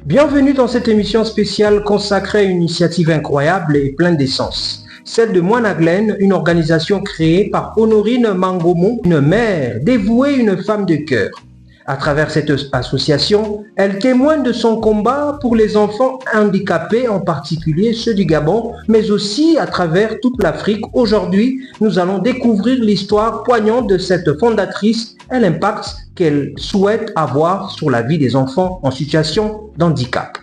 Bienvenue dans cette émission spéciale consacrée à une initiative incroyable et pleine d'essence. Celle de Moine-à-Glen, une organisation créée par Honorine Mangomo, une mère dévouée, une femme de cœur. À travers cette association, elle témoigne de son combat pour les enfants handicapés, en particulier ceux du Gabon, mais aussi à travers toute l'Afrique. Aujourd'hui, nous allons découvrir l'histoire poignante de cette fondatrice et l'impact qu'elle souhaite avoir sur la vie des enfants en situation d'handicap.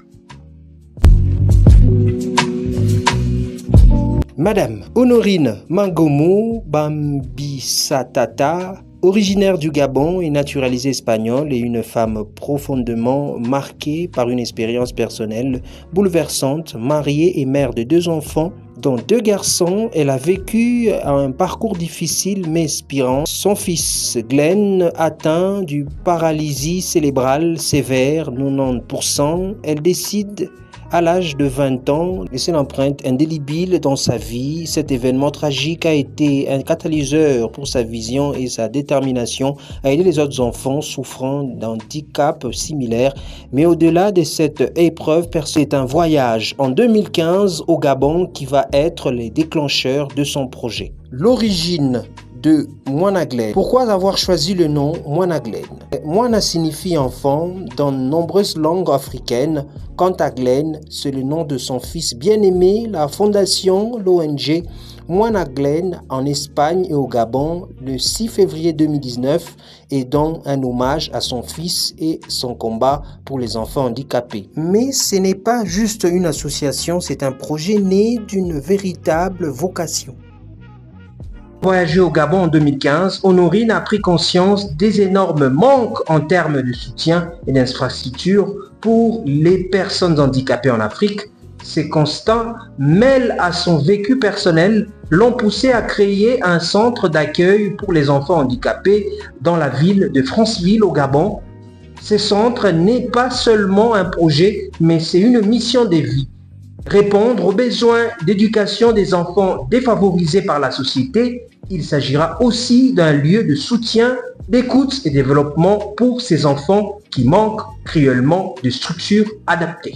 Madame Honorine Mangomo Bambisatata, originaire du Gabon et naturalisée espagnole, et une femme profondément marquée par une expérience personnelle bouleversante, mariée et mère de 2 enfants, dont 2 garçons. Elle a vécu un parcours difficile mais inspirant. Son fils Glenn, atteint d'une paralysie cérébrale sévère, 90%, elle décide à l'âge de 20 ans, laisser l'empreinte indélébile dans sa vie. Cet événement tragique a été un catalyseur pour sa vision et sa détermination à aider les autres enfants souffrant d'handicap similaires. Mais au-delà de cette épreuve, c'est un voyage en 2015 au Gabon qui va être le déclencheur de son projet. L'origine de Moine-à-Glen. Pourquoi avoir choisi le nom Moine-à-Glen? Moine signifie enfant dans de nombreuses langues africaines. Quant à Glen, c'est le nom de son fils bien-aimé. La fondation, l'ONG Moine-à-Glen en Espagne et au Gabon, le 6 février 2019, est donc un hommage à son fils et son combat pour les enfants handicapés. Mais ce n'est pas juste une association, c'est un projet né d'une véritable vocation. Voyagé au Gabon en 2015, Honorine a pris conscience des énormes manques en termes de soutien et d'infrastructures pour les personnes handicapées en Afrique. Ces constats, mêlés à son vécu personnel, l'ont poussé à créer un centre d'accueil pour les enfants handicapés dans la ville de Franceville au Gabon. Ce centre n'est pas seulement un projet, mais c'est une mission de vie. Répondre aux besoins d'éducation des enfants défavorisés par la société, il s'agira aussi d'un lieu de soutien, d'écoute et développement pour ces enfants qui manquent cruellement de structures adaptées.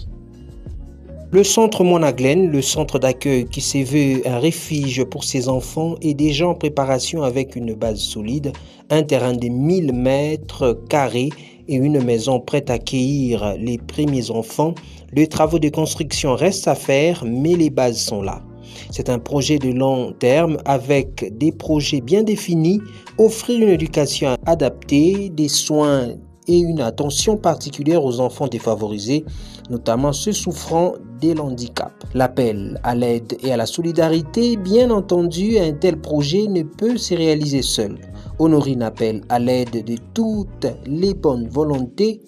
Le centre Moine-à-Glen, le centre d'accueil qui se veut un refuge pour ces enfants, est déjà en préparation avec une base solide, un terrain de 1000 mètres carrés et une maison prête à accueillir les premiers enfants. Les travaux de construction restent à faire, mais les bases sont là. C'est un projet de long terme avec des projets bien définis, offrir une éducation adaptée, des soins et une attention particulière aux enfants défavorisés, notamment ceux souffrant de handicap. L'appel à l'aide et à la solidarité, bien entendu, un tel projet ne peut se réaliser seul. Honorine appelle à l'aide de toutes les bonnes volontés.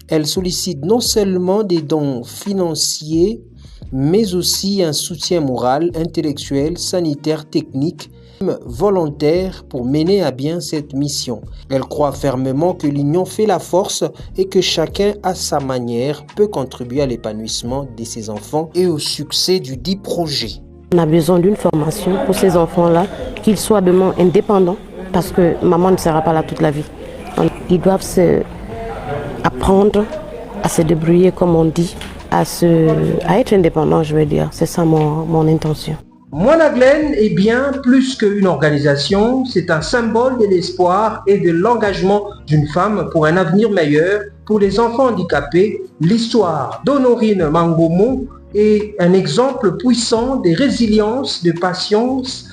Elle sollicite non seulement des dons financiers, mais aussi un soutien moral, intellectuel, sanitaire, technique, volontaire pour mener à bien cette mission. Elle croit fermement que l'union fait la force et que chacun à sa manière peut contribuer à l'épanouissement de ses enfants et au succès du dit projet. On a besoin d'une formation pour ces enfants-là, qu'ils soient demain indépendants, parce que maman ne sera pas là toute la vie. Ils doivent apprendre à se débrouiller, comme on dit, à être indépendants, je veux dire. C'est ça mon intention. Moine-à-Glen est bien plus qu'une organisation, c'est un symbole de l'espoir et de l'engagement d'une femme pour un avenir meilleur pour les enfants handicapés. L'histoire d'Honorine Mangomo est un exemple puissant de résilience, de patience,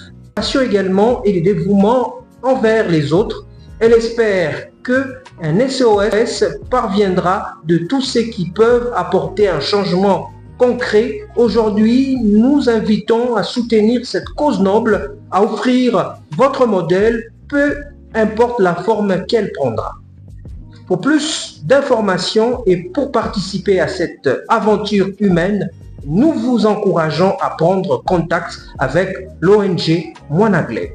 également et de dévouement envers les autres. Elle espère qu'un SOS parviendra de tous ceux qui peuvent apporter un changement concret. Aujourd'hui, nous invitons à soutenir cette cause noble, à offrir votre modèle, peu importe la forme qu'elle prendra. Pour plus d'informations et pour participer à cette aventure humaine, nous vous encourageons à prendre contact avec l'ONG Moine-à-Glen.